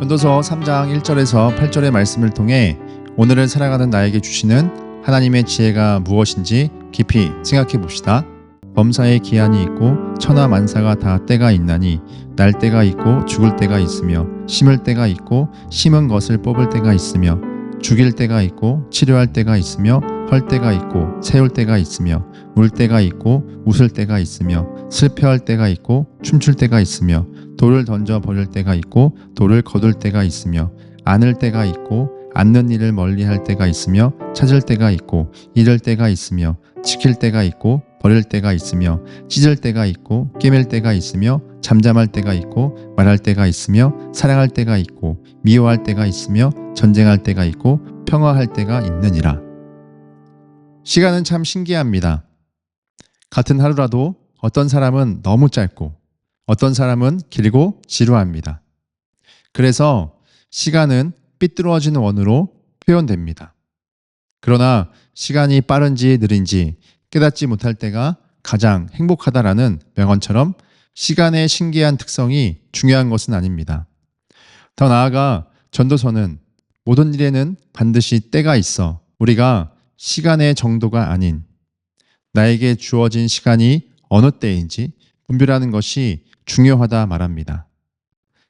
전도서 3장 1절에서 8절의 말씀을 통해 오늘을 살아가는 나에게 주시는 하나님의 지혜가 무엇인지 깊이 생각해 봅시다. 범사에 기한이 있고 천하 만사가 다 때가 있나니 날 때가 있고 죽을 때가 있으며 심을 때가 있고 심은 것을 뽑을 때가 있으며 죽일 때가 있고 치료할 때가 있으며 헐 때가 있고 세울 때가 있으며 울 때가 있고 웃을 때가 있으며 슬퍼할 때가 있고 춤출 때가 있으며 돌을 던져 버릴 때가 있고 돌을 거둘 때가 있으며 안을 때가 있고 앉는 일을 멀리할 때가 있으며 찾을 때가 있고 잃을 때가 있으며 지킬 때가 있고 버릴 때가 있으며 찢을 때가 있고 꿰맬 때가 있으며 잠잠할 때가 있고 말할 때가 있으며 사랑할 때가 있고 미워할 때가 있으며 전쟁할 때가 있고 평화할 때가 있느니라. 시간은 참 신기합니다. 같은 하루라도 어떤 사람은 너무 짧고 어떤 사람은 길고 지루합니다. 그래서 시간은 삐뚤어진 원으로 표현됩니다. 그러나 시간이 빠른지 느린지 깨닫지 못할 때가 가장 행복하다라는 명언처럼 시간의 신기한 특성이 중요한 것은 아닙니다. 더 나아가 전도서는 모든 일에는 반드시 때가 있어 우리가 시간의 정도가 아닌 나에게 주어진 시간이 어느 때인지 분별하는 것이 중요하다 말합니다.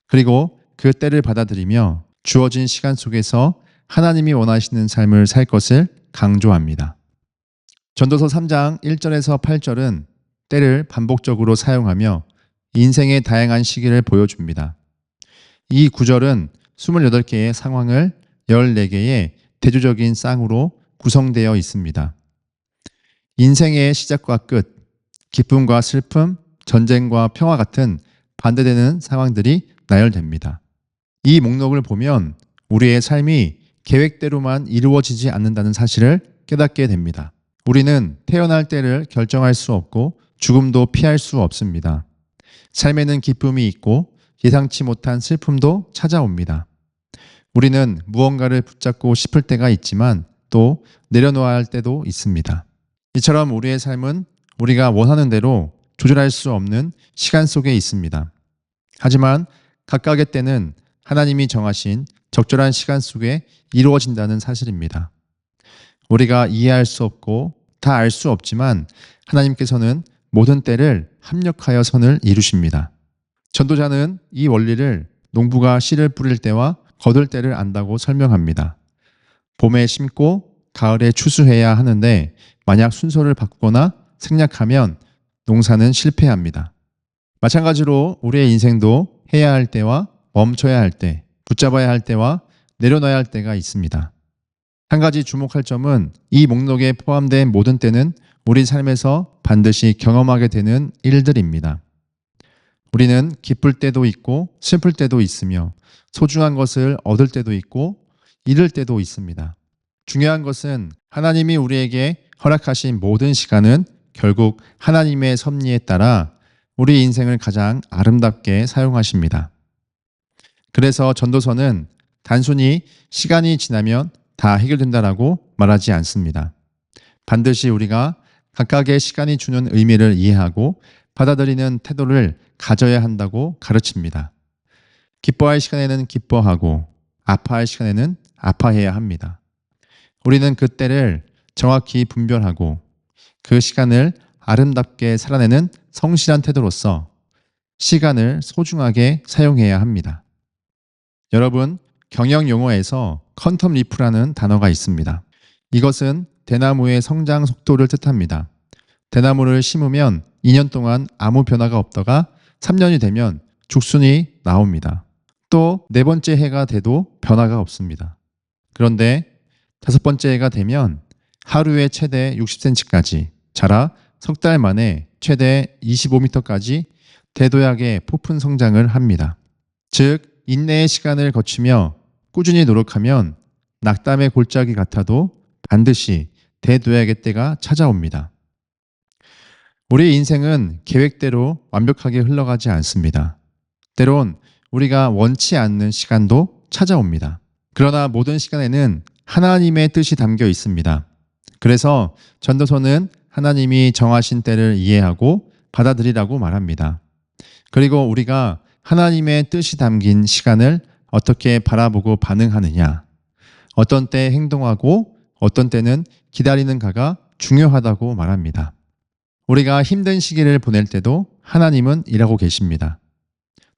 그리고 그 때를 받아들이며 주어진 시간 속에서 하나님이 원하시는 삶을 살 것을 강조합니다. 전도서 3장 1절에서 8절은 때를 반복적으로 사용하며 인생의 다양한 시기를 보여줍니다. 이 구절은 28개의 상황을 14개의 대조적인 쌍으로 구성되어 있습니다. 인생의 시작과 끝, 기쁨과 슬픔, 전쟁과 평화 같은 반대되는 상황들이 나열됩니다. 이 목록을 보면 우리의 삶이 계획대로만 이루어지지 않는다는 사실을 깨닫게 됩니다. 우리는 태어날 때를 결정할 수 없고 죽음도 피할 수 없습니다. 삶에는 기쁨이 있고 예상치 못한 슬픔도 찾아옵니다. 우리는 무언가를 붙잡고 싶을 때가 있지만 또 내려놓아야 할 때도 있습니다. 이처럼 우리의 삶은 우리가 원하는 대로 조절할 수 없는 시간 속에 있습니다. 하지만 각각의 때는 하나님이 정하신 적절한 시간 속에 이루어진다는 사실입니다. 우리가 이해할 수 없고 다 알 수 없지만 하나님께서는 모든 때를 합력하여 선을 이루십니다. 전도자는 이 원리를 농부가 씨를 뿌릴 때와 거둘 때를 안다고 설명합니다. 봄에 심고 가을에 추수해야 하는데 만약 순서를 바꾸거나 생략하면 농사는 실패합니다. 마찬가지로 우리의 인생도 해야 할 때와 멈춰야 할 때, 붙잡아야 할 때와 내려놔야 할 때가 있습니다. 한 가지 주목할 점은 이 목록에 포함된 모든 때는 우리 삶에서 반드시 경험하게 되는 일들입니다. 우리는 기쁠 때도 있고 슬플 때도 있으며 소중한 것을 얻을 때도 있고 잃을 때도 있습니다. 중요한 것은 하나님이 우리에게 허락하신 모든 시간은 결국 하나님의 섭리에 따라 우리 인생을 가장 아름답게 사용하십니다. 그래서 전도서는 단순히 시간이 지나면 다 해결된다라고 말하지 않습니다. 반드시 우리가 각각의 시간이 주는 의미를 이해하고 받아들이는 태도를 가져야 한다고 가르칩니다. 기뻐할 시간에는 기뻐하고 아파할 시간에는 아파해야 합니다. 우리는 그 때를 정확히 분별하고 그 시간을 아름답게 살아내는 성실한 태도로서 시간을 소중하게 사용해야 합니다. 여러분, 경영 용어에서 컨텀 리프라는 단어가 있습니다. 이것은 대나무의 성장 속도를 뜻합니다. 대나무를 심으면 2년 동안 아무 변화가 없다가 3년이 되면 죽순이 나옵니다. 또 4번째 해가 돼도 변화가 없습니다. 그런데 5번째 해가 되면 하루에 최대 60cm까지 자라 석 달 만에 최대 25m까지 대도약의 폭풍 성장을 합니다. 즉, 인내의 시간을 거치며 꾸준히 노력하면 낙담의 골짜기 같아도 반드시 대도약의 때가 찾아옵니다. 우리 인생은 계획대로 완벽하게 흘러가지 않습니다. 때론 우리가 원치 않는 시간도 찾아옵니다. 그러나 모든 시간에는 하나님의 뜻이 담겨 있습니다. 그래서 전도서는 하나님이 정하신 때를 이해하고 받아들이라고 말합니다. 그리고 우리가 하나님의 뜻이 담긴 시간을 어떻게 바라보고 반응하느냐, 어떤 때 행동하고 어떤 때는 기다리는가가 중요하다고 말합니다. 우리가 힘든 시기를 보낼 때도 하나님은 일하고 계십니다.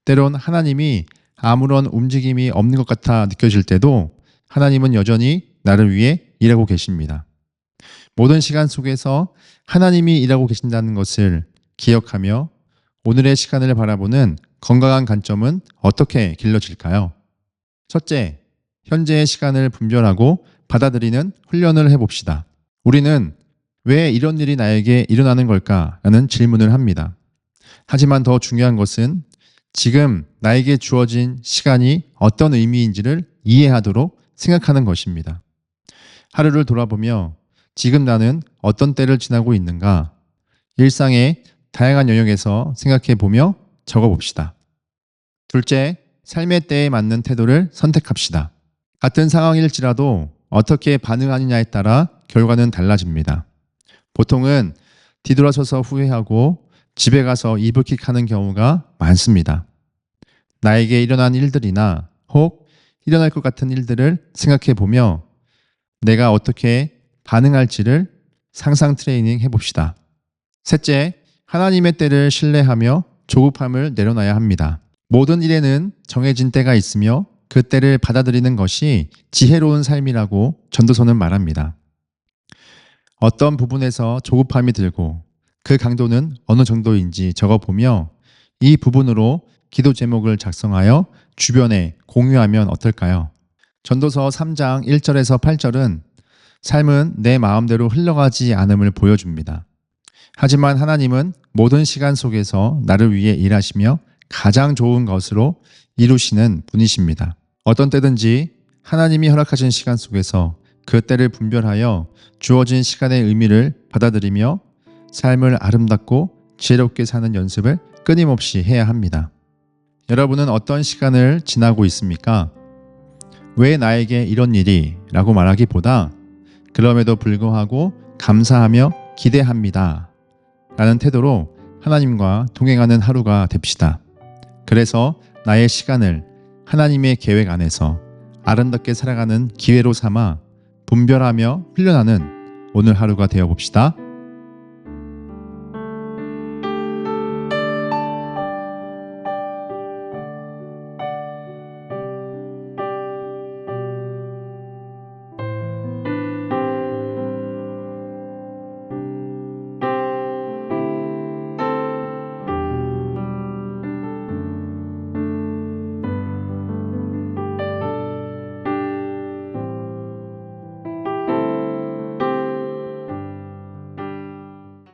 때론 하나님이 아무런 움직임이 없는 것 같아 느껴질 때도 하나님은 여전히 나를 위해 일하고 계십니다. 모든 시간 속에서 하나님이 일하고 계신다는 것을 기억하며 오늘의 시간을 바라보는 건강한 관점은 어떻게 길러질까요? 첫째, 현재의 시간을 분별하고 받아들이는 훈련을 해봅시다. 우리는 왜 이런 일이 나에게 일어나는 걸까라는 질문을 합니다. 하지만 더 중요한 것은 지금 나에게 주어진 시간이 어떤 의미인지를 이해하도록 생각하는 것입니다. 하루를 돌아보며 지금 나는 어떤 때를 지나고 있는가? 일상의 다양한 영역에서 생각해 보며 적어봅시다. 둘째, 삶의 때에 맞는 태도를 선택합시다. 같은 상황일지라도 어떻게 반응하느냐에 따라 결과는 달라집니다. 보통은 뒤돌아서서 후회하고 집에 가서 이불킥하는 경우가 많습니다. 나에게 일어난 일들이나 혹 일어날 것 같은 일들을 생각해 보며 내가 어떻게 반응할지를 상상 트레이닝 해봅시다. 셋째, 하나님의 때를 신뢰하며 조급함을 내려놔야 합니다. 모든 일에는 정해진 때가 있으며 그 때를 받아들이는 것이 지혜로운 삶이라고 전도서는 말합니다. 어떤 부분에서 조급함이 들고 그 강도는 어느 정도인지 적어보며 이 부분으로 기도 제목을 작성하여 주변에 공유하면 어떨까요? 전도서 3장 1절에서 8절은 삶은 내 마음대로 흘러가지 않음을 보여줍니다. 하지만 하나님은 모든 시간 속에서 나를 위해 일하시며 가장 좋은 것으로 이루시는 분이십니다. 어떤 때든지 하나님이 허락하신 시간 속에서 그 때를 분별하여 주어진 시간의 의미를 받아들이며 삶을 아름답고 지혜롭게 사는 연습을 끊임없이 해야 합니다. 여러분은 어떤 시간을 지나고 있습니까? 왜 나에게 이런 일이? 라고 말하기보다 그럼에도 불구하고 감사하며 기대합니다. 라는 태도로 하나님과 동행하는 하루가 됩시다. 그래서 나의 시간을 하나님의 계획 안에서 아름답게 살아가는 기회로 삼아 분별하며 훈련하는 오늘 하루가 되어봅시다.